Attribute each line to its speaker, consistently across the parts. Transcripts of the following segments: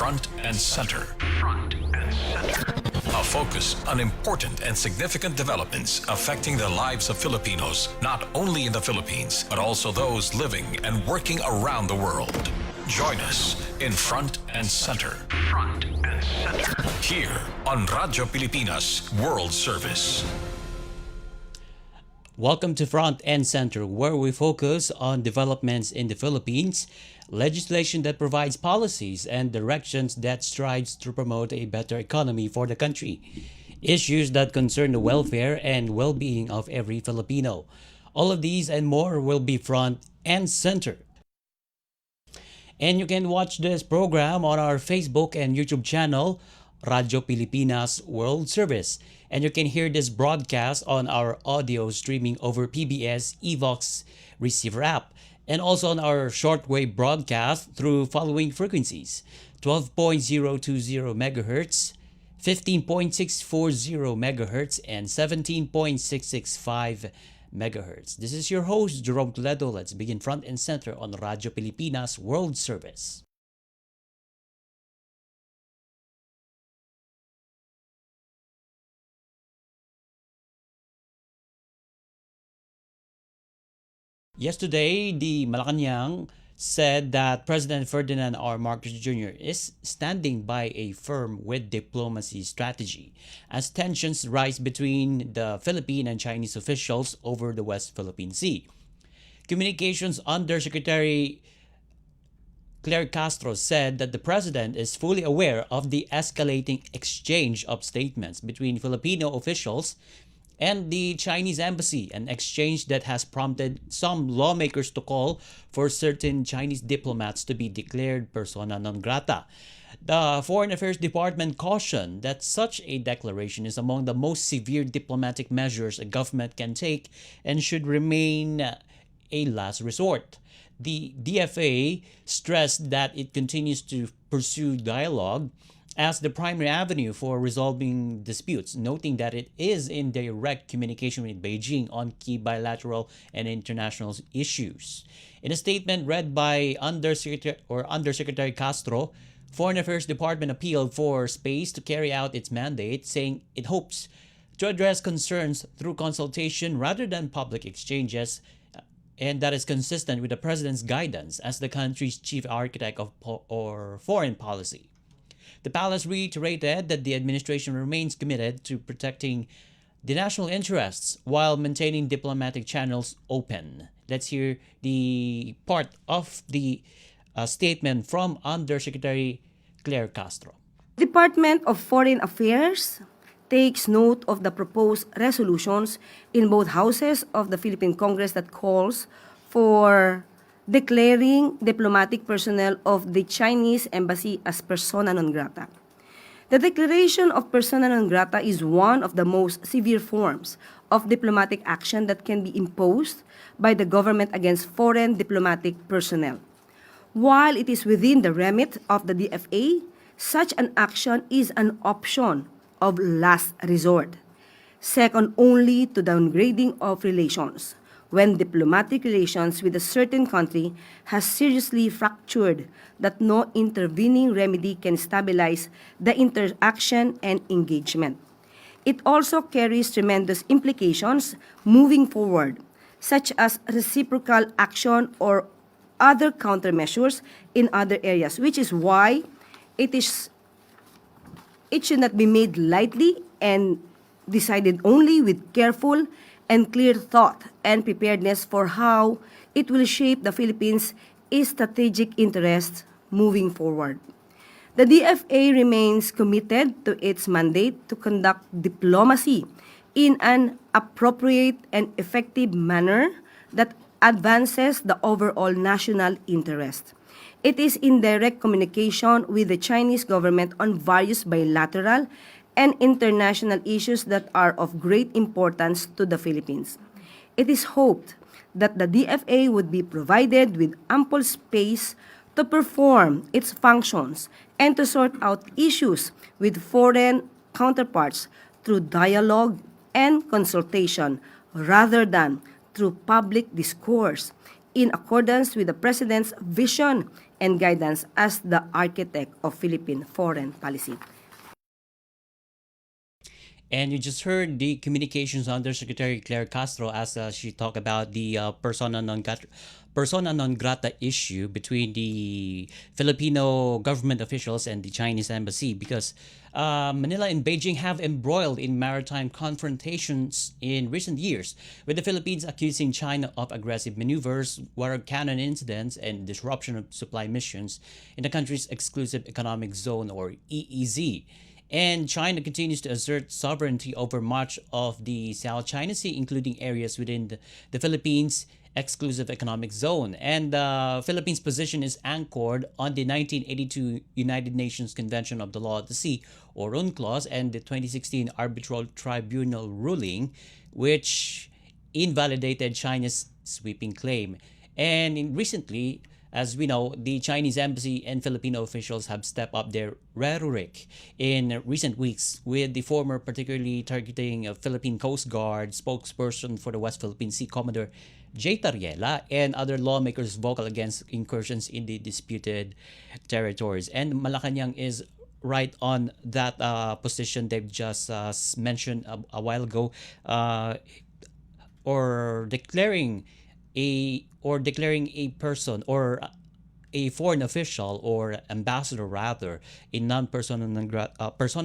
Speaker 1: Front and Center. A focus on important and significant developments affecting the lives of Filipinos, not only in the Philippines, but also those living and working around the world. Join us in Front and Center. Here on Radyo Pilipinas World Service.
Speaker 2: Welcome to Front and Center, where we focus on developments in the Philippines, legislation that provides policies, and directions that strives to promote a better economy for the country, issues that concern the welfare and well-being of every Filipino. All of these and more will be Front and Center. And you can watch this program on our Facebook and YouTube channel, Radyo Pilipinas World Service. And you can hear this broadcast on our audio streaming over PBS Evox receiver app, and also on our shortwave broadcast through following frequencies: 12.020 MHz, 15.640 MHz, and 17.665 MHz. This is your host, Jerome Toledo. Let's begin Front and Center on Radyo Pilipinas World Service. Yesterday, the Malacanang said that President Ferdinand R. Marcos Jr. is standing by a firm with diplomacy strategy as tensions rise between the Philippine and Chinese officials over the West Philippine Sea. Communications Undersecretary Claire Castro said that the president is fully aware of the escalating exchange of statements between Filipino officials and the Chinese embassy, an exchange that has prompted some lawmakers to call for certain Chinese diplomats to be declared persona non grata. The Foreign Affairs Department cautioned that such a declaration is among the most severe diplomatic measures a government can take and should remain a last resort. The DFA stressed that it continues to pursue dialogue as the primary avenue for resolving disputes, noting that it is in direct communication with Beijing on key bilateral and international issues. In a statement read by Undersecretary Castro, Foreign Affairs Department appealed for space to carry out its mandate, saying it hopes to address concerns through consultation rather than public exchanges, and that is consistent with the president's guidance as the country's chief architect of foreign policy. The palace reiterated that the administration remains committed to protecting the national interests while maintaining diplomatic channels open. Let's hear the part of the statement from Undersecretary Claire Castro.
Speaker 3: Department of Foreign Affairs takes note of the proposed resolutions in both houses of the Philippine Congress that calls for declaring diplomatic personnel of the Chinese embassy as persona non grata. The declaration of persona non grata is one of the most severe forms of diplomatic action that can be imposed by the government against foreign diplomatic personnel. While it is within the remit of the DFA, such an action is an option of last resort, second only to downgrading of relations, when diplomatic relations with a certain country has seriously fractured that no intervening remedy can stabilize the interaction and engagement. It also carries tremendous implications moving forward, such as reciprocal action or other countermeasures in other areas, which is why it should not be made lightly and decided only with careful and clear thought and preparedness for how it will shape the Philippines' strategic interests moving forward. The DFA remains committed to its mandate to conduct diplomacy in an appropriate and effective manner that advances the overall national interest. It is in direct communication with the Chinese government on various bilateral and international issues that are of great importance to the Philippines. It is hoped that the DFA would be provided with ample space to perform its functions and to sort out issues with foreign counterparts through dialogue and consultation rather than through public discourse, in accordance with the President's vision and guidance as the architect of Philippine foreign policy.
Speaker 2: And you just heard the communications undersecretary Claire Castro as she talked about the persona non grata issue between the Filipino government officials and the Chinese embassy, because Manila and Beijing have embroiled in maritime confrontations in recent years, with the Philippines accusing China of aggressive maneuvers, water cannon incidents, and disruption of supply missions in the country's exclusive economic zone, or EEZ. And China continues to assert sovereignty over much of the South China Sea, including areas within the Philippines' exclusive economic zone. And the Philippines' position is anchored on the 1982 United Nations Convention of the Law of the Sea, or UNCLOS, and the 2016 Arbitral Tribunal ruling, which invalidated China's sweeping claim. And recently, as we know, the Chinese embassy and Filipino officials have stepped up their rhetoric in recent weeks, with the former particularly targeting a Philippine Coast Guard spokesperson for the West Philippine Sea, Commodore J. Tariela, and other lawmakers vocal against incursions in the disputed territories. And Malacanang is right on that position they've just mentioned a while ago, or declaring a person, or a foreign official or ambassador rather, a persona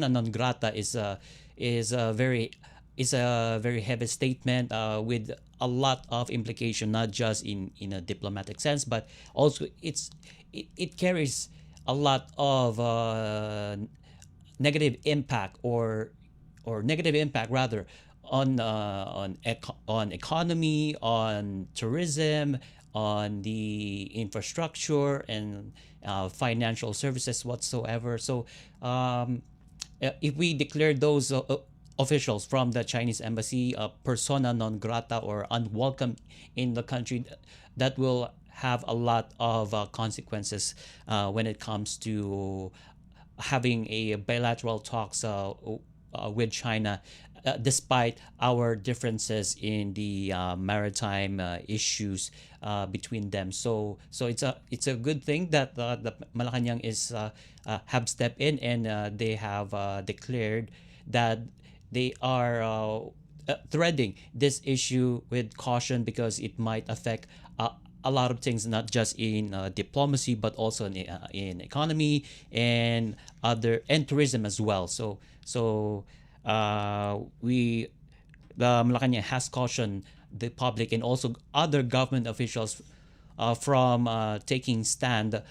Speaker 2: non grata is a very heavy statement with a lot of implication, not just in a diplomatic sense, but also it carries a lot of negative impact, or negative impact rather, on economy, on tourism, on the infrastructure, and financial services whatsoever. So if we declare those officials from the Chinese embassy persona non grata, or unwelcome in the country, that will have a lot of consequences when it comes to having a bilateral talks with China, despite our differences in the maritime issues between them. So it's a good thing that the Malacanang is have stepped in, and they have declared that they are threading this issue with caution, because it might affect a lot of things, not just in diplomacy, but also in economy and tourism as well. We the Malacanang has cautioned the public and also other government officials from taking stand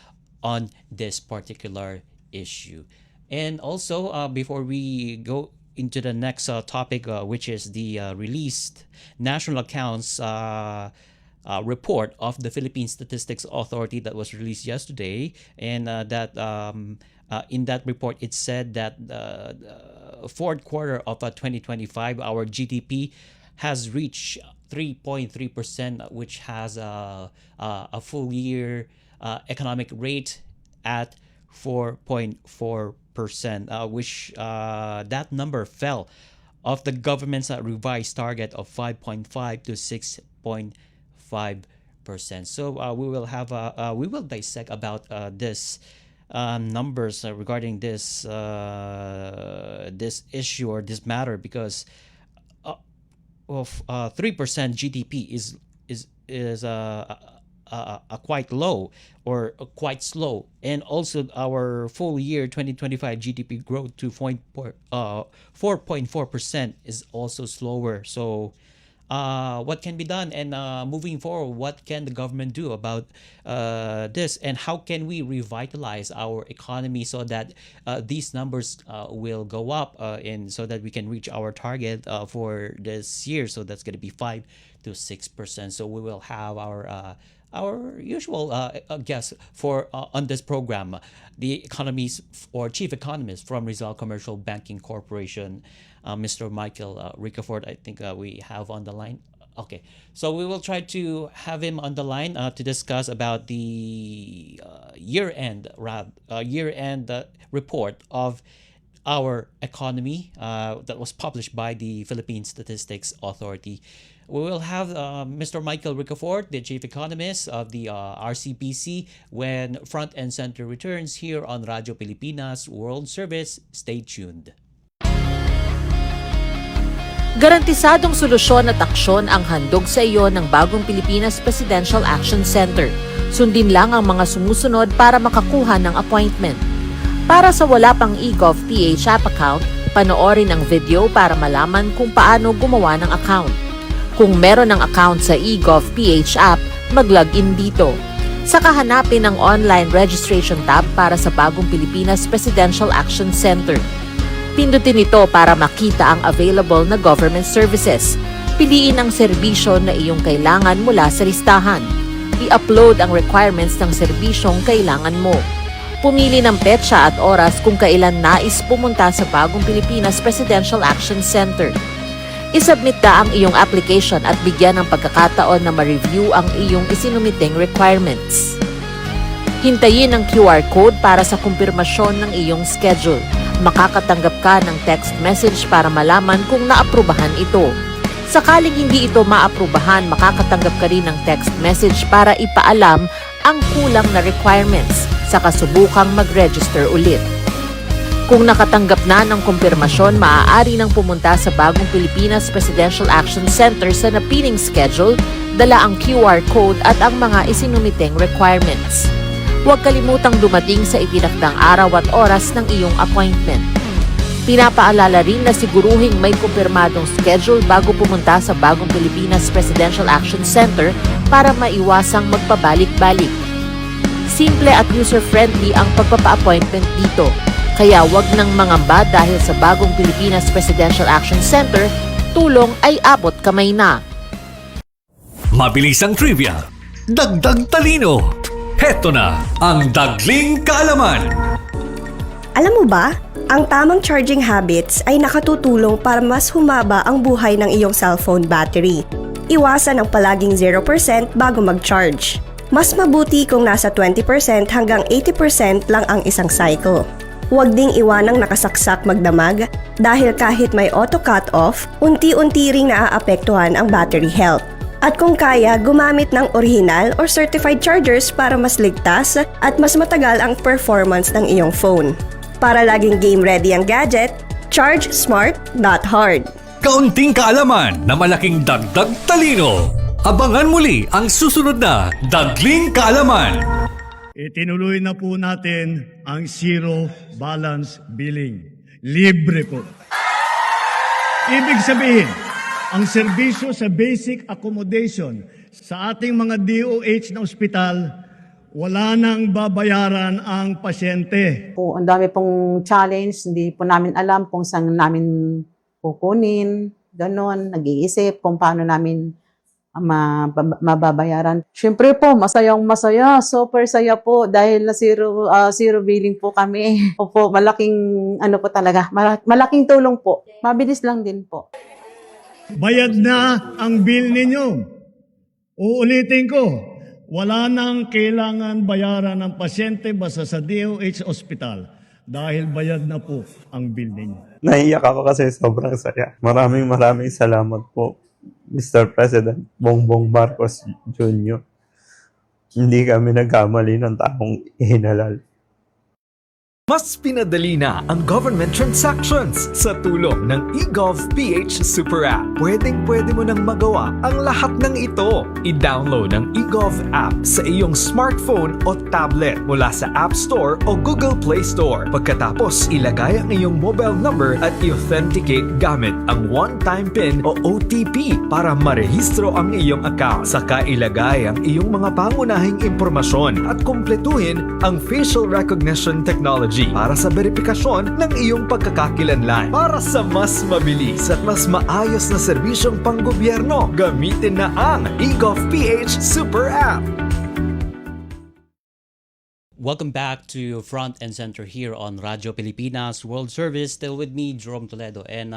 Speaker 2: on this particular issue. And also, before we go into the next topic, which is the released national accounts report of the Philippine Statistics Authority that was released yesterday, and that in that report it said that the fourth quarter of 2025, our GDP has reached 3.3%, which has a full year economic rate at 4.4%, which that number fell off the government's revised target of 5.5 to 6.5%. So we will dissect about this numbers regarding this issue, or this matter, because of 3% GDP is a quite low, or quite slow, and also our full year 2025 GDP growth to 4.4% is also slower. So what can be done, and moving forward, what can the government do about this, and how can we revitalize our economy so that these numbers will go up, and so that we can reach our target for this year? So that's going to be 5 to 6%. So we will have our usual guest for on this program, the economist or chief economist from Rizal Commercial Banking Corporation, Mr. Michael Ricafort. I think we have on the line. Okay, so we will try to have him on the line to discuss about the year-end report of our economy that was published by the Philippine Statistics Authority. We will have Mr. Michael Ricafort, the Chief Economist of the RCPC, when Front and Center returns here on Radyo Pilipinas World Service. Stay tuned.
Speaker 4: Garantisadong solusyon at aksyon ang handog sa iyo ng bagong Pilipinas Presidential Action Center. Sundin lang ang mga sumusunod para makakuha ng appointment. Para sa wala pang eGov PH app account, panoorin ang video para malaman kung paano gumawa ng account. Kung meron ng account sa eGov PH app, mag-login dito. Saka hanapin ang online registration tab para sa bagong Pilipinas Presidential Action Center. Pindutin ito para makita ang available na government services. Piliin ang serbisyo na iyong kailangan mula sa listahan. I-upload ang requirements ng serbisyong kailangan mo. Pumili ng petsa at oras kung kailan nais pumunta sa bagong Pilipinas Presidential Action Center. I-submit na ang iyong application at bigyan ng pagkakataon na ma-review ang iyong isinumiting requirements. Hintayin ang QR code para sa kumpirmasyon ng iyong schedule. Makakatanggap ka ng text message para malaman kung naaprubahan ito. Sakaling hindi ito maaprubahan, makakatanggap ka rin ng text message para ipaalam ang kulang na requirements sa kasubukang mag-register ulit. Kung nakatanggap na ng kumpirmasyon, maaari nang pumunta sa bagong Pilipinas Presidential Action Center sa napiling schedule, dala ang QR code at ang mga isinumiting requirements. Huwag kalimutang dumating sa itinakdang araw at oras ng iyong appointment. Pinapaalala rin na siguruhing may kumpirmadong schedule bago pumunta sa bagong Pilipinas Presidential Action Center para maiwasang magpabalik-balik. Simple at user-friendly ang pagpapa-appointment dito, kaya huwag nang mangamba dahil sa bagong Pilipinas Presidential Action Center, tulong ay abot kamay na.
Speaker 5: Mabilisang trivia, dagdag talino. Heto na ang Dagling Kaalaman.
Speaker 6: Alam mo ba, ang tamang charging habits ay nakatutulong para mas humaba ang buhay ng iyong cellphone battery. Iwasan ang palaging 0% bago mag-charge. Mas mabuti kung nasa 20% hanggang 80% lang ang isang cycle. Huwag ding iwanang nakasaksak magdamag dahil kahit may auto cut-off, unti-unti ring naaapektuhan ang battery health. At kung kaya, gumamit ng original or certified chargers para mas ligtas at mas matagal ang performance ng iyong phone. Para laging game ready ang gadget, charge smart, not hard.
Speaker 5: Kaunting kaalaman na malaking dagdag talino. Abangan muli ang susunod na Dagling Kaalaman.
Speaker 7: Itinuloy na po natin ang zero balance billing. Libre po. Ibig sabihin, ang serbisyo sa basic accommodation sa ating mga DOH na ospital, wala nang babayaran ang pasyente.
Speaker 8: Ang dami pong challenge, hindi po namin alam kung saan namin kukunin, ganon, nag-iisip kung paano namin mababayaran. Siyempre po, masayang-masaya, super saya po dahil na zero billing po kami. Opo, malaking po talaga, malaking tulong po. Mabilis lang din po.
Speaker 7: Bayad na ang bill ninyo. Uulitin ko, wala nang kailangan bayaran ng pasyente basta sa DOH Hospital dahil bayad na po ang bill ninyo.
Speaker 9: Naiiyak ako kasi sobrang saya. Maraming salamat po, Mr. President Bongbong Marcos Jr. Hindi kami nagkamali ng taong ihinalal.
Speaker 5: Mas pinadali na ang government transactions sa tulong ng eGov PH Super App. Pwedeng-pwede mo nang magawa ang lahat ng ito. I-download ang eGov app sa iyong smartphone o tablet mula sa App Store o Google Play Store. Pagkatapos, ilagay ang iyong mobile number at i-authenticate gamit ang one-time PIN o OTP para marehistro ang iyong account. Saka ilagay ang iyong mga pangunahing impormasyon at kumpletuhin ang facial recognition technology para sa verifikasyon ng iyong pagkakakilanlan. Para sa mas mabilis at mas maayos na serbisyong panggobyerno, gamitin na ang eGov PH Super App.
Speaker 2: Welcome back to Front and Center here on Radyo Pilipinas World Service. Still with me, Jerome Toledo. And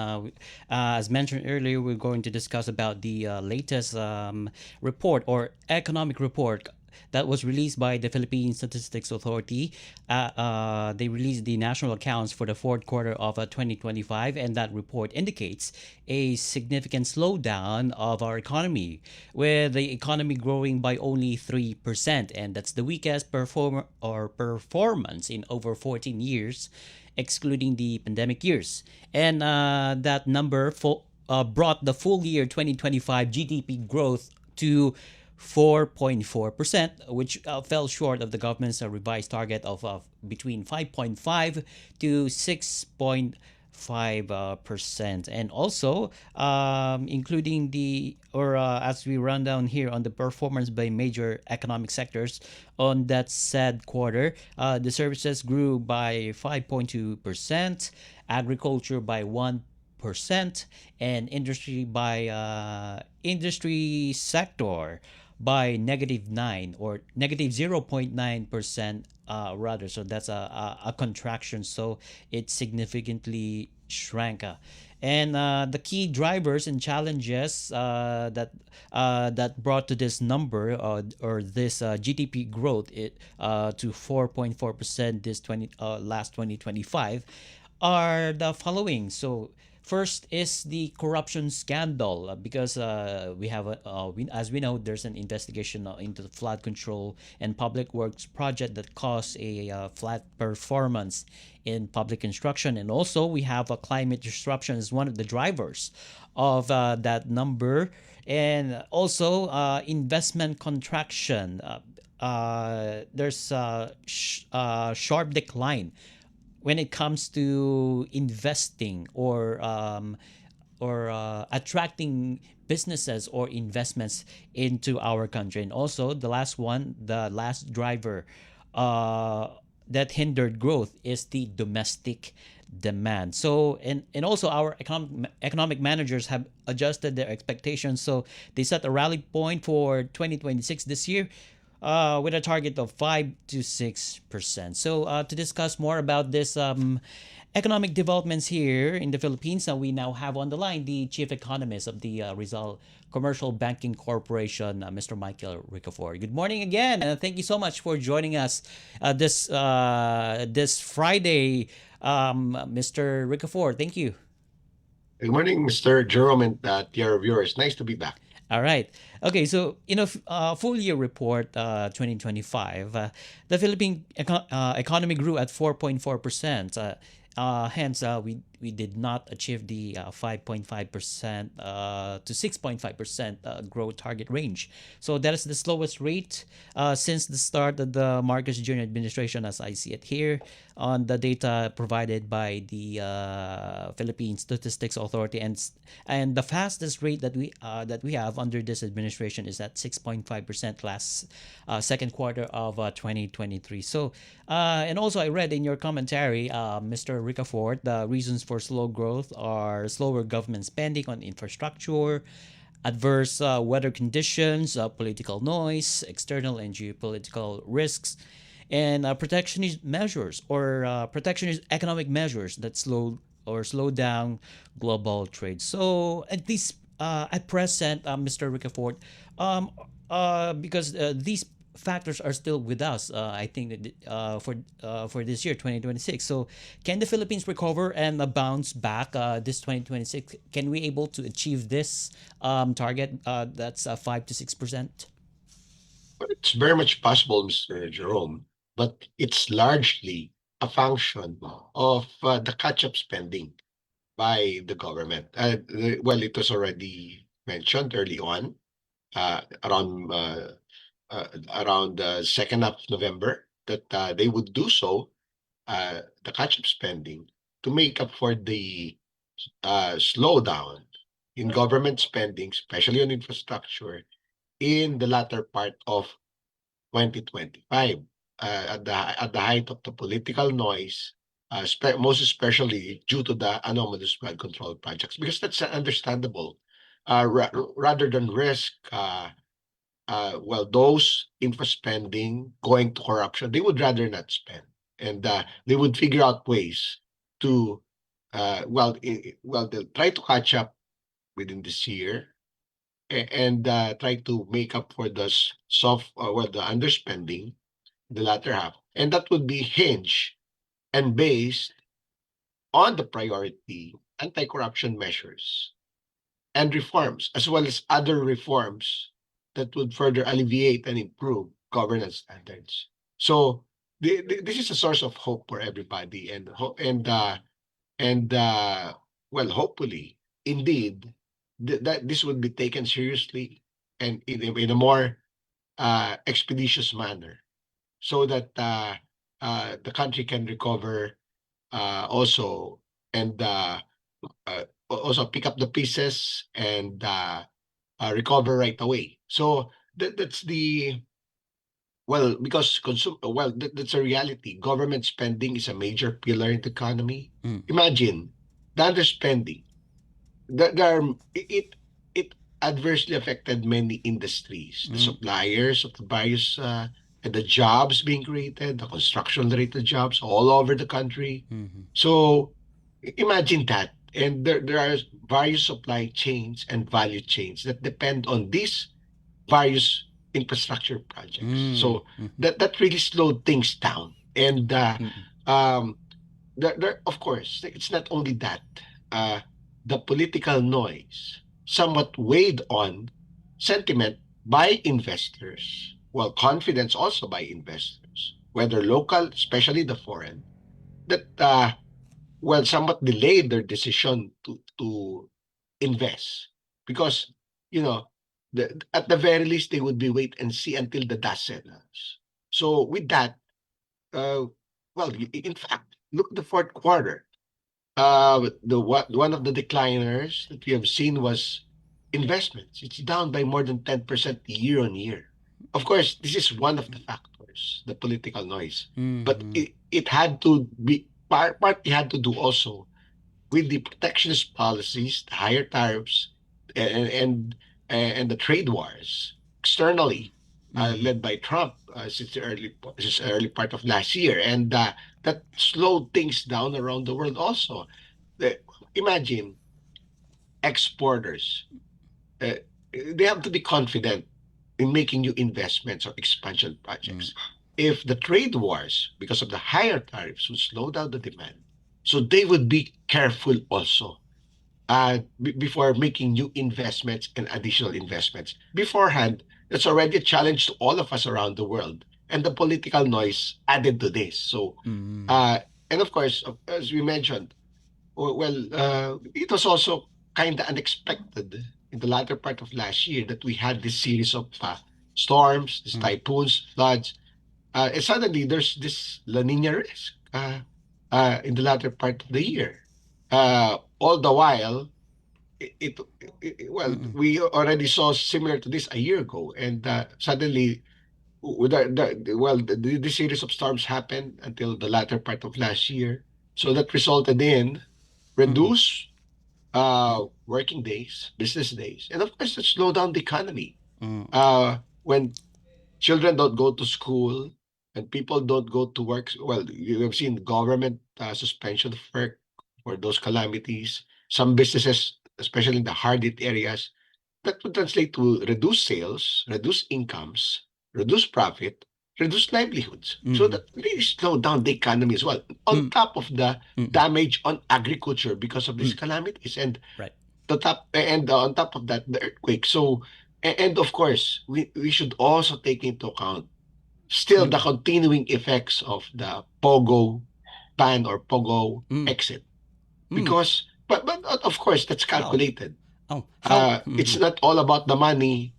Speaker 2: as mentioned earlier, we're going to discuss about the latest report or economic report that was released by the Philippine Statistics Authority. They released the national accounts for the fourth quarter of 2025, and that report indicates a significant slowdown of our economy, with the economy growing by only 3%, and that's the weakest performance in over 14 years, excluding the pandemic years. And that number brought the full year 2025 GDP growth to 4.4%, which fell short of the government's revised target of between 5.5 to 6.5%. And also, including as we run down here on the performance by major economic sectors on that said quarter, the services grew by 5.2%, agriculture by 1%, and industry sector by -9 or -0.9%, rather. So that's a contraction. So it significantly shrank. And the key drivers and challenges that brought to this number, or this GDP growth to 4.4% this last 2025, are the following. So first is the corruption scandal, because as we know, there's an investigation into the flood control and public works project that caused a flat performance in public construction. And also we have a climate disruption as one of the drivers of that number. And also investment contraction. There's a sharp decline when it comes to investing or attracting businesses or investments into our country. And also the last driver that hindered growth is the domestic demand. So and also our economic managers have adjusted their expectations. So they set a rally point for 2026 this year, with a target of 5 to 6%. So to discuss more about this economic developments here in the Philippines, we now have on the line the chief economist of the Rizal Commercial Banking Corporation, Mr. Michael Ricafort. Good morning again, and thank you so much for joining us this Friday, Mr. Ricafort. Thank you.
Speaker 10: Good morning, Mr. Jerome, and to your viewers. Nice to be back.
Speaker 2: All right. Okay, so full year report 2025, the Philippine economy grew at 4.4%. Hence, we did not achieve the 5.5% to 6.5% growth target range. So that is the slowest rate since the start of the Marcos Jr. administration, as I see it here on the data provided by the Philippine Statistics Authority, and the fastest rate that we have under this administration is at 6.5% last second quarter of 2023. So and also I read in your commentary, Mr. Ricafort, the reasons for slow growth are slower government spending on infrastructure, adverse weather conditions, political noise, external and geopolitical risks, and protectionist measures or protectionist economic measures that slow down global trade. So at least at present, Mr. Ricafort, because these factors are still with us, I think that for this year 2026. So can the Philippines recover and bounce back this 2026? Can we able to achieve this target that's 5 to 6%?
Speaker 10: Well, it's very much possible, Mr. Jerome, but it's largely a function of the catch-up spending by the government. Well, it was already mentioned early on, around the second half of November, that they would do so, the catch-up spending, to make up for the slowdown in government spending, especially on infrastructure, in the latter part of 2025, at the height of the political noise, most especially due to the anomalous flood control projects, because that's understandable. Rather than risk, well, those infra spending going to corruption, they would rather not spend, and they would figure out ways to, they'll try to catch up within this year, and try to make up for the the underspending, the latter half, and that would be hinged and based on the priority anti-corruption measures and reforms, as well as other reforms that would further alleviate and improve governance standards. So this is a source of hope for everybody, and well, hopefully, indeed, that this would be taken seriously and in a more expeditious manner, so that the country can recover also, and also pick up the pieces and recover right away. So that's the because that's a reality. Government spending is a major pillar in the economy. Imagine the underspending. There are, it adversely affected many industries, the suppliers of the various and the jobs being created, the construction related jobs all over the country. So imagine that. And there are various supply chains and value chains that depend on these various infrastructure projects. So that really slowed things down. And um, of course, it's not only that. Uh, the political noise somewhat weighed on sentiment by investors, well, confidence also by investors, whether local, especially the foreign, that somewhat delayed their decision to invest, because you know at the very least they would be wait and see until the dust settles. So with that, uh, in fact, look at the fourth quarter. One of the decliners that we have seen was investments. It's down by more than 10% year on year. Of course, this is one of the factors, the political noise. But it had to be partly had to do also with the protectionist policies, the higher tariffs, and and and the trade wars externally, led by Trump since the early part of last year, and that slowed things down around the world. Also, the, imagine exporters; uh, they have to be confident in making new investments or expansion projects. If the trade wars, because of the higher tariffs, would slow down the demand, so they would be careful also before making new investments and additional investments. Beforehand, that's already a challenge to all of us around the world. And the political noise added to this. So, and of course, as we mentioned, it was also kind of unexpected in the latter part of last year that we had this series of storms, these typhoons, floods, and suddenly there's this La Nina risk in the latter part of the year. All the while, we already saw similar to this a year ago, and suddenly, the series of storms happened until the latter part of last year. So that resulted in reduced working days, business days, and of course, it slowed down the economy. When children don't go to school and people don't go to work, well, you have seen government suspension of work for those calamities. Some businesses, especially in the hard hit areas, that would translate to reduced sales, reduced incomes, reduced profit, reduced livelihoods. So that really slowed down the economy as well. On top of the damage on agriculture because of these calamities, and
Speaker 2: Right.
Speaker 10: on top of that, the earthquake. So, and of course, we should also take into account still the continuing effects of the POGO ban or POGO exit, because but of course that's
Speaker 2: How?
Speaker 10: calculated.
Speaker 2: Oh, how?
Speaker 10: It's not all about the money.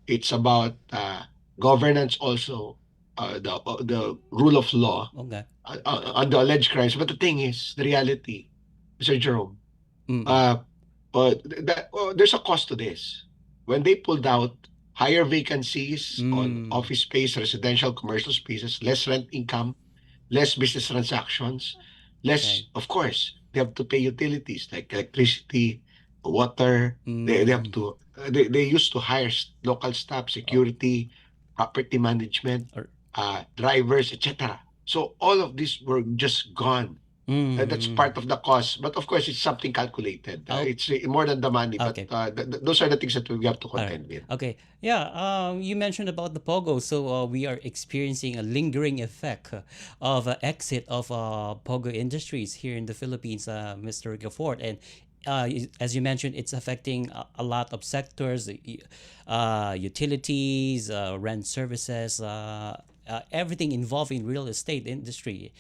Speaker 10: It's about governance also, the rule of law
Speaker 2: Okay.
Speaker 10: on the alleged crimes. But the thing is, the reality, Sir Jerome,
Speaker 2: Mm-mm.
Speaker 10: uh, there's a cost to this. When they pulled out higher vacancies on office space, residential, commercial spaces, less rent income, less business transactions, less,
Speaker 2: Okay.
Speaker 10: of course, they have to pay utilities like electricity, water. They have to, they used to hire local staff, security, property management,
Speaker 2: Or,
Speaker 10: drivers, etc. So all of these were just gone That's part of the cost. But of course, it's something calculated.
Speaker 2: Oh,
Speaker 10: It's more than the money, but
Speaker 2: okay.
Speaker 10: those are the things that we have to
Speaker 2: All right.
Speaker 10: contend with.
Speaker 2: Okay. Yeah. You mentioned about the Pogo. So we are experiencing a lingering effect of exit of Pogo industries here in the Philippines, Mr. Gafort. And as you mentioned, it's affecting a lot of sectors, utilities, rent services, everything involving real estate industry.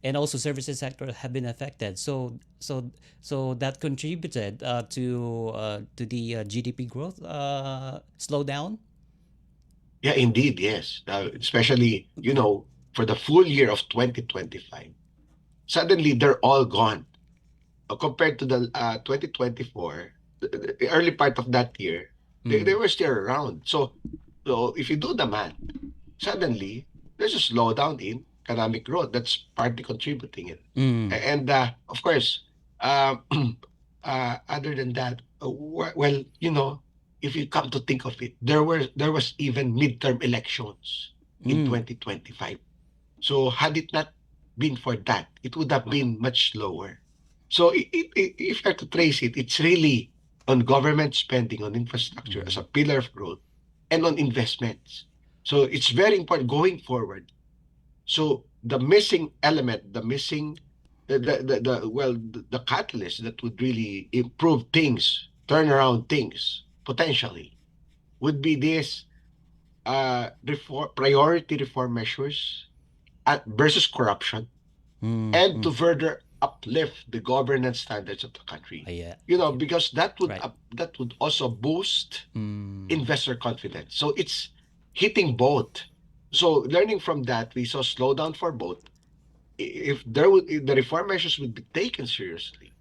Speaker 2: And also services sector have been affected. So that contributed to the GDP growth slowdown.
Speaker 10: Yeah, indeed, yes. Especially, for the full year of 2025, suddenly they're all gone. Compared to the 2024, the early part of that year, they were still around. So if you do the math, suddenly there's a slowdown in economic growth that's partly contributing it. And of course, uh, other than that, well, if you come to think of it, there was even midterm elections in 2025. So had it not been for that, it would have been much lower. So if you have to trace it, it's really on government spending on infrastructure as a pillar of growth and on investments. So it's very important going forward. So the missing element, the missing, the catalyst that would really improve things, turn around things potentially, would be this priority reform measures versus corruption, and to further uplift the governance standards of the country.
Speaker 2: Yeah.
Speaker 10: Because that would
Speaker 2: Right.
Speaker 10: that would also boost investor confidence. So it's hitting both. So learning from that, we saw slowdown for both. If the reform measures would be taken seriously,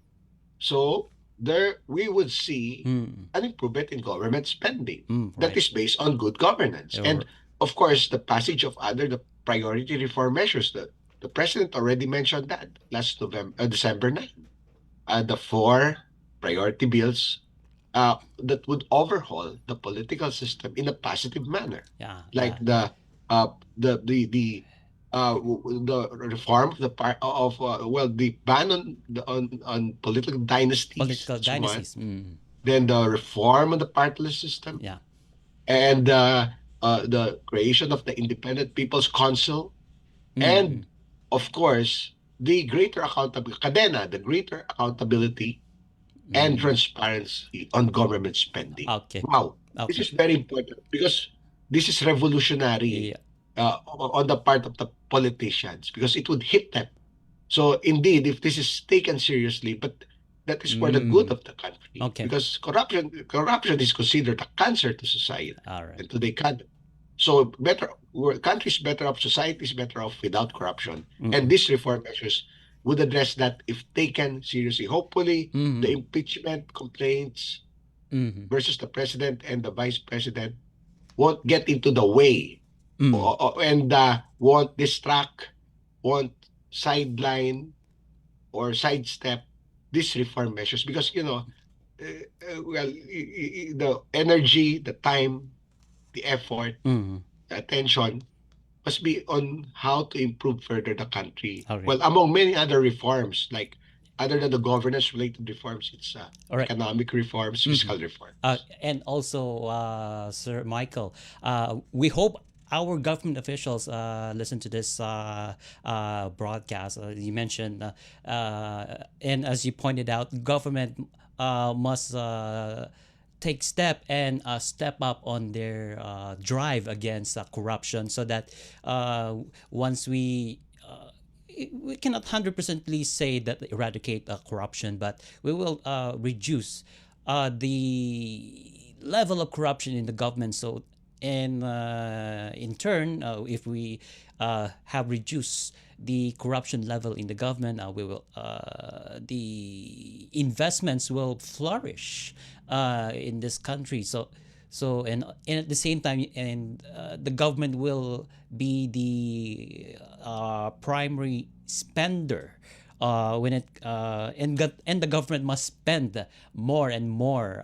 Speaker 10: so there we would see an improvement in government spending that
Speaker 2: Right.
Speaker 10: is based on good governance. And of course, the passage of the priority reform measures. The president already mentioned that last December 9. The four priority bills that would overhaul the political system in a positive manner,
Speaker 2: Yeah.
Speaker 10: like
Speaker 2: Yeah.
Speaker 10: the reform of the part of the ban on political dynasties.
Speaker 2: Political
Speaker 10: That's one.
Speaker 2: dynasties.
Speaker 10: Then the reform of the party system,
Speaker 2: Yeah.
Speaker 10: and the creation of the Independent People's Council, and
Speaker 2: Mm.
Speaker 10: of course the greater accountability, cadena, the greater accountability and transparency on government spending.
Speaker 2: Okay.
Speaker 10: Wow, this
Speaker 2: Okay.
Speaker 10: is very important because this is revolutionary
Speaker 2: Yeah.
Speaker 10: on the part of the politicians, because it would hit them. So indeed, if this is taken seriously, but that is for the good of the country,
Speaker 2: Okay.
Speaker 10: because corruption is considered a cancer to society
Speaker 2: All right.
Speaker 10: and to the economy. So countries better off, societies better off without corruption. And these reform measures would address that if taken seriously. Hopefully, the impeachment complaints versus the president and the vice president won't get into the way, and won't distract, won't sideline or sidestep these reform measures, because the energy, the time, the effort, the attention must be on how to improve further the country.
Speaker 2: All right.
Speaker 10: Well, among many other reforms, like other than the governance related reforms, it's
Speaker 2: All right.
Speaker 10: economic reforms, fiscal reforms.
Speaker 2: And also, Sir Michael, we hope our government officials listen to this broadcast. You mentioned, and as you pointed out, government must take step up on their drive against corruption, so that once we cannot 100%ly say that eradicate corruption, but we will reduce the level of corruption in the government. So, and in turn, if we have reduced the corruption level in the government, we will the investments will flourish in this country. And at the same time, and the government will be the primary spender and the government must spend more and more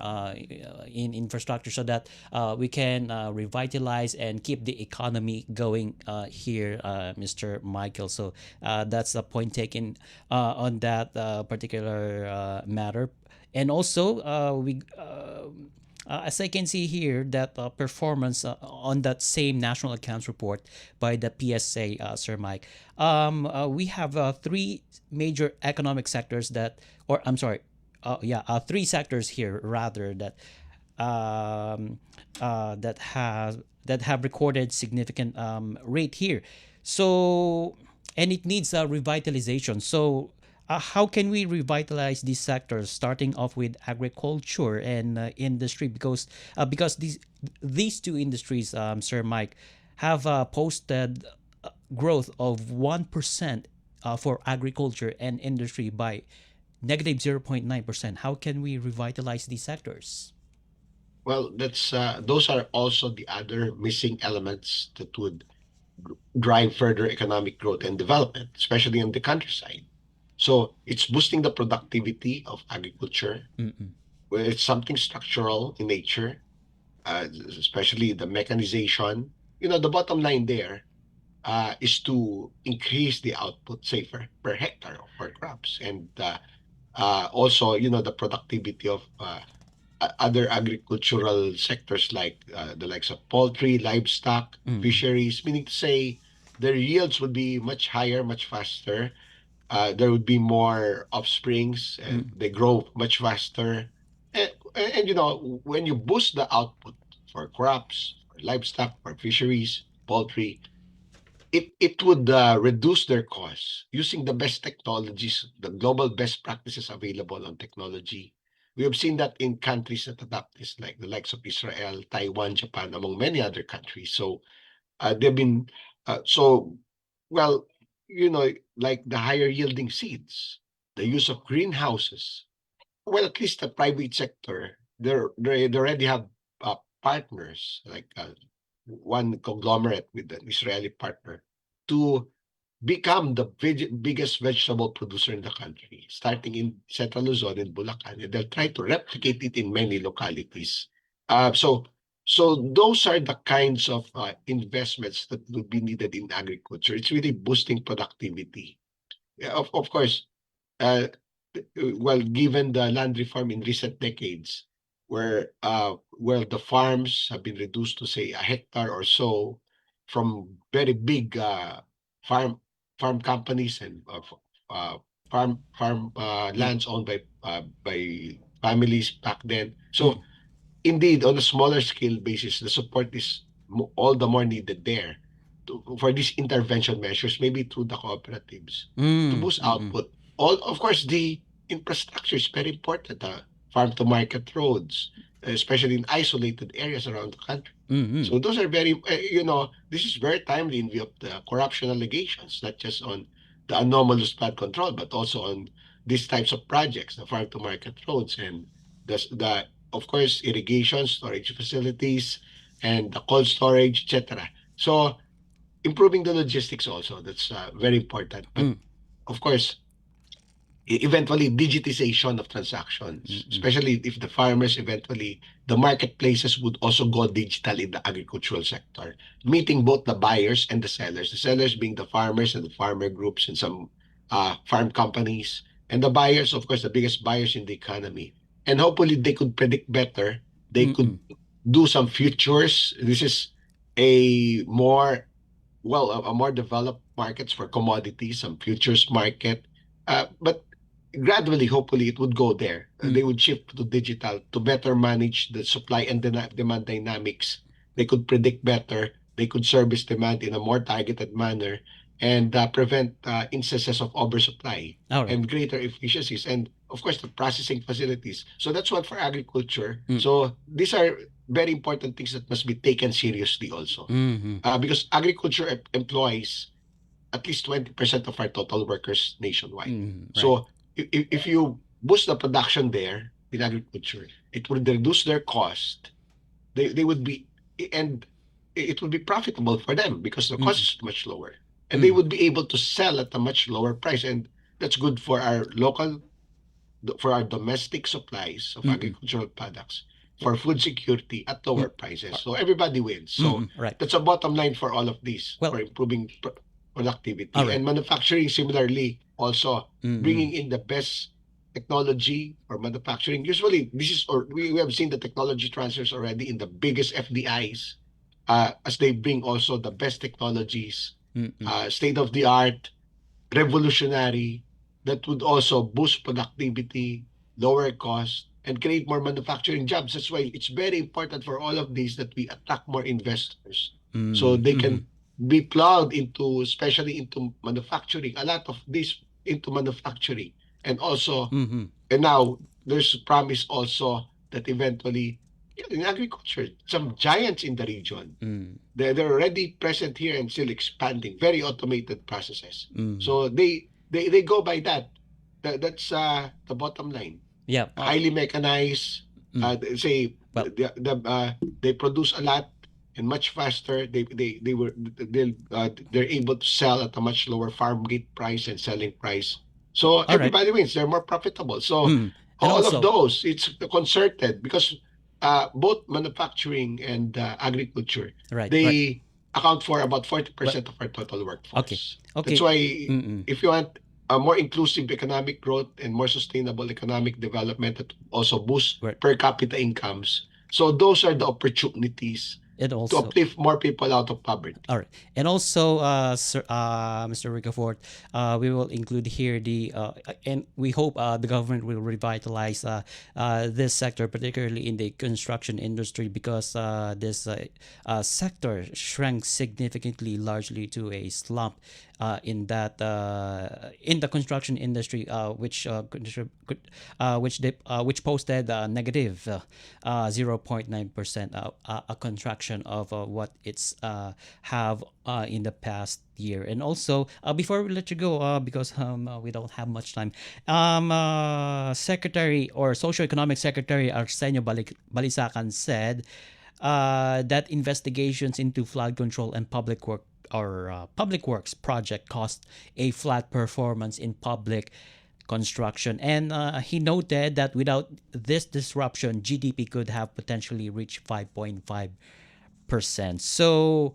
Speaker 2: in infrastructure so that we can revitalize and keep the economy going here, Mr. Michael. So that's the point taken on that particular matter. And also, as I can see here, that performance on that same national accounts report by the PSA, Sir Mike, we have three major economic sectors that, or I'm sorry, three sectors here rather that have recorded significant rate here. So, and it needs a revitalization. So, how can we revitalize these sectors, starting off with agriculture and industry? Because these two industries, Sir Mike, have posted growth of 1% for agriculture and industry by negative 0.9%. How can we revitalize these sectors?
Speaker 10: Well, that's those are also the other missing elements that would drive further economic growth and development, especially in the countryside. So it's boosting the productivity of agriculture, where it's something structural in nature, especially the mechanization. The bottom line there is to increase the output, say, per hectare for crops, and also, the productivity of other agricultural sectors like the likes of poultry, livestock, fisheries, meaning to say their yields would be much higher, much faster. There would be more offsprings and they grow much faster. And when you boost the output for crops, for livestock, for fisheries, poultry, it would reduce their costs using the best technologies, the global best practices available on technology. We have seen that in countries that adopt this, like the likes of Israel, Taiwan, Japan, among many other countries. So they've been so well, like the higher yielding seeds, the use of greenhouses. Well, at least the private sector, they already have partners like one conglomerate with an Israeli partner to become the biggest vegetable producer in the country, starting in Central Luzon and Bulacan, and they'll try to replicate it in many localities. So, those are the kinds of investments that would be needed in agriculture. It's really boosting productivity. Yeah, of course, uh, well, given the land reform in recent decades, where the farms have been reduced to say a hectare or so from very big farm companies and farm lands owned by families back then. So indeed, on a smaller scale basis, the support is all the more needed there for these intervention measures, maybe through the cooperatives, to boost output. All, of course, the infrastructure is very important. Farm to market roads, especially in isolated areas around the country. So those are very, this is very timely in view of the corruption allegations, not just on the anomalous bad control, but also on these types of projects, the farm to market roads and the of course, irrigation, storage facilities, and the cold storage, etc. So improving the logistics also, that's very important. But of course, eventually digitization of transactions, especially if the farmers eventually, the marketplaces would also go digital in the agricultural sector, meeting both the buyers and the sellers being the farmers and the farmer groups and some farm companies, and the buyers, of course, the biggest buyers in the economy. And hopefully they could predict better. They could do some futures. This is a more a more developed markets for commodities, some futures market. But gradually, hopefully, it would go there. They would shift to digital to better manage the supply and demand dynamics. They could predict better. They could service demand in a more targeted manner and prevent instances of oversupply
Speaker 2: All right.
Speaker 10: and greater efficiencies. And of course, the processing facilities. So that's one for agriculture. So these are very important things that must be taken seriously also. Because agriculture employs at least 20% of our total workers nationwide.
Speaker 2: Right.
Speaker 10: So if you boost the production there in agriculture, it would reduce their cost. They would be, and it would be profitable for them because the cost is much lower. And they would be able to sell at a much lower price. And That's good for our local, for our domestic supplies of agricultural products, for food security at lower prices. So everybody wins. So
Speaker 2: Right.
Speaker 10: that's a bottom line for all of these,
Speaker 2: Well,
Speaker 10: for improving
Speaker 2: all
Speaker 10: productivity.
Speaker 2: right.
Speaker 10: And manufacturing similarly, also bringing in the best technology for manufacturing. Usually this is, or we have seen the technology transfers already in the biggest FDIs, as they bring also the best technologies, state of the art, revolutionary, that would also boost productivity, lower cost, and create more manufacturing jobs. That's why it's very important for all of these that we attract more investors so they can be plowed into, especially into manufacturing, a lot of this into manufacturing. And also, and now there's promise also that eventually, in agriculture, some giants in the region, they're already present here and still expanding, very automated processes. So they go by that. That's the bottom line.
Speaker 2: Yeah.
Speaker 10: Highly mechanized. They say
Speaker 2: Well,
Speaker 10: they produce a lot and much faster. They're able to sell at a much lower farm gate price and selling price. So
Speaker 2: all right.
Speaker 10: everybody wins. They're more profitable. So
Speaker 2: And
Speaker 10: all of
Speaker 2: also,
Speaker 10: those, it's concerted because both manufacturing and agriculture,
Speaker 2: right.
Speaker 10: they account for about 40%
Speaker 2: Well,
Speaker 10: of our total
Speaker 2: okay.
Speaker 10: workforce.
Speaker 2: Okay.
Speaker 10: That's why if you want a more inclusive economic growth and more sustainable economic development that also boosts
Speaker 2: Right.
Speaker 10: per capita incomes, so those are the opportunities
Speaker 2: And
Speaker 10: to
Speaker 2: also,
Speaker 10: uplift more people out of poverty.
Speaker 2: all right. And also, Mr. Ricafort, we will include here and we hope the government will revitalize this sector, particularly in the construction industry, because this sector shrank significantly, largely to a slump in the construction industry, which posted negative 0.9%, a contraction of what it's have in the past year. And also, before we let you go, because we don't have much time, Secretary or Socioeconomic Secretary Arsenio Balisacan said that investigations into flood control and public works project cost a flat performance in public construction. And he noted that without this disruption, GDP could have potentially reached 5.5%. So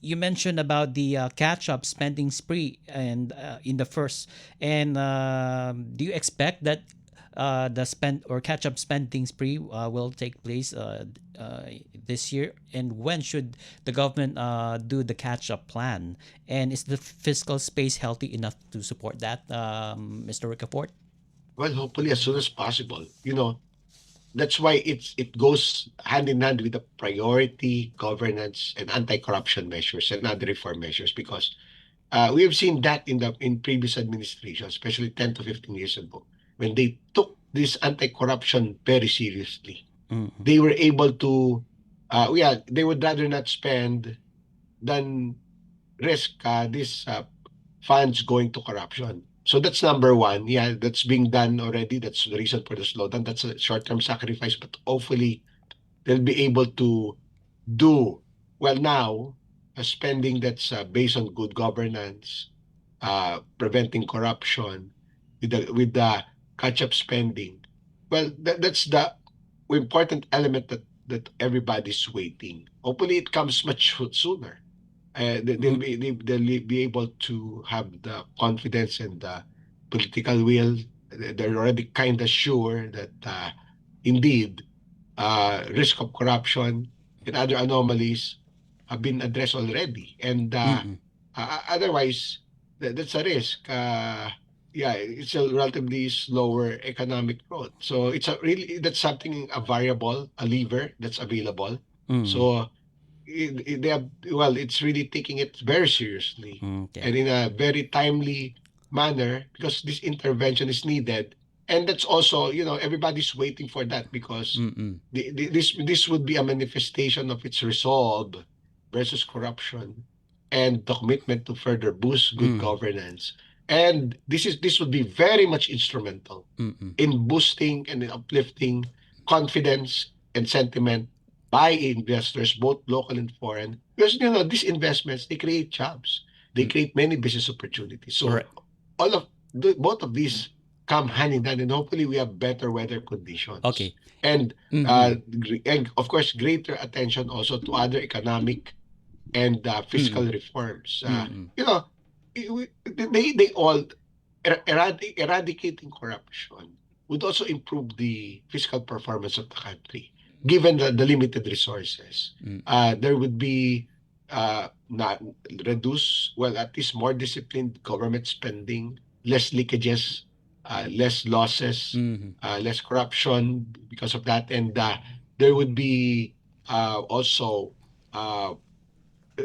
Speaker 2: you mentioned about the catch-up spending spree and in the first. And do you expect that the spend or catch-up spending spree will take place this year? And when should the government do the catch-up plan? And is the fiscal space healthy enough to support that, Mr. Ricafort?
Speaker 10: Well, hopefully as soon as possible. That's why it goes hand in hand with the priority, governance, and anti-corruption measures and other reform measures, because we have seen that in previous administrations, especially 10 to 15 years ago, when they took this anti-corruption very seriously. They were able to, they would rather not spend than risk these funds going to corruption. So that's number one. Yeah, that's being done already. That's the reason for the slowdown. That's a short-term sacrifice, but hopefully they'll be able to do well now a spending that's based on good governance, preventing corruption, with the catch-up spending. Well, that's the important element that everybody's waiting. Hopefully, it comes much sooner. They'll be able to have the confidence and the political will. They're already kind of sure that indeed risk of corruption and other anomalies have been addressed already. And otherwise, that's a risk. It's a relatively slower economic growth. So that's something, a variable, a lever that's available. So they have, well, it's really taking it very seriously
Speaker 2: Okay.
Speaker 10: and in a very timely manner, because this intervention is needed. And that's also, everybody's waiting for that, because this would be a manifestation of its resolve versus corruption and the commitment to further boost good governance. And this would be very much instrumental in boosting and in uplifting confidence and sentiment by investors, both local and foreign. Because these investments, they create jobs, they create many business opportunities. So
Speaker 2: Right.
Speaker 10: both of these come hand in hand, and hopefully we have better weather conditions.
Speaker 2: Okay.
Speaker 10: And and of course, greater attention also to other economic and fiscal reforms. You know, they all eradicating corruption would also improve the fiscal performance of the country, given the limited resources. There would be not reduce, well, at least more disciplined government spending, less leakages, less losses, less corruption because of that, and there would be also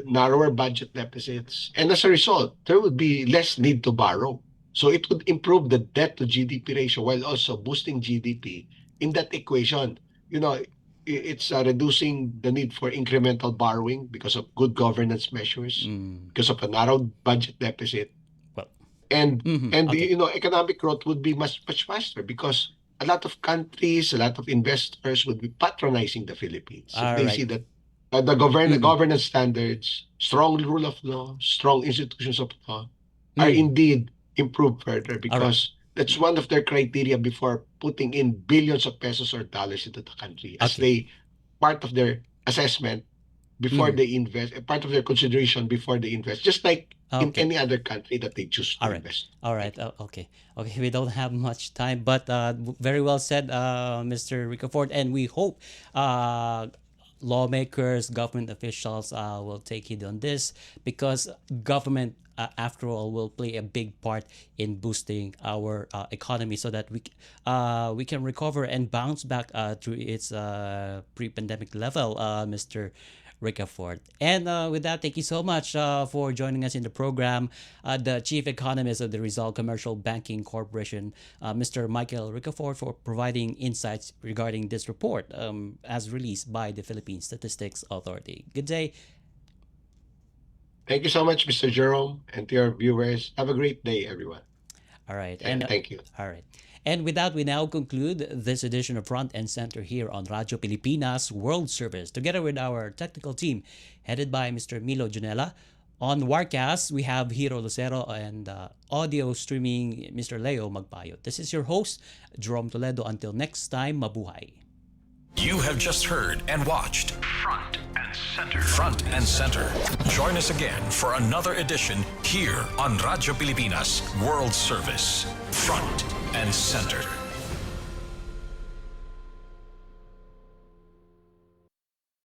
Speaker 10: narrower budget deficits, and as a result, there would be less need to borrow. So it would improve the debt to GDP ratio while also boosting GDP. In that equation, you know, it's reducing the need for incremental borrowing because of good governance measures, because of a narrowed budget deficit,
Speaker 2: Well,
Speaker 10: and
Speaker 2: okay.
Speaker 10: you know, economic growth would be much faster because a lot of countries, a lot of investors would be patronizing the Philippines if
Speaker 2: All
Speaker 10: they
Speaker 2: right.
Speaker 10: see that the governance standards, strong rule of law, strong institutions of law are indeed improved further,
Speaker 2: All right.
Speaker 10: because that's one of their criteria before putting in billions of pesos or dollars into the country, as
Speaker 2: Okay.
Speaker 10: they part of their assessment before they invest, part of their consideration before they invest, just like in
Speaker 2: Okay.
Speaker 10: any other country that they choose to
Speaker 2: All right.
Speaker 10: invest.
Speaker 2: All right. Okay. Okay. We don't have much time, but very well said, Mr. Ricafort. And we hope lawmakers, government officials will take heed on this, because government, after all, will play a big part in boosting our economy so that we can recover and bounce back to its pre-pandemic level, Mr. Ricafort. And with that, thank you so much for joining us in the program. The Chief Economist of the Rizal Commercial Banking Corporation, Mr. Michael Ricafort, for providing insights regarding this report as released by the Philippine Statistics Authority. Good day.
Speaker 10: Thank you so much, Mr. Jerome, and to your viewers. Have a great day, everyone.
Speaker 2: All right.
Speaker 10: And thank you.
Speaker 2: All right. And with that, we now conclude this edition of Front and Center here on Radyo Pilipinas World Service, together with our technical team, headed by Mr. Milo Junella. On Warcast, we have Hiro Lucero, and audio streaming, Mr. Leo Magpayo. This is your host, Jerome Toledo. Until next time, mabuhay.
Speaker 1: You have just heard and watched Front and Center. Front and Center. Join us again for another edition here on Radyo Pilipinas World Service. Front and Center.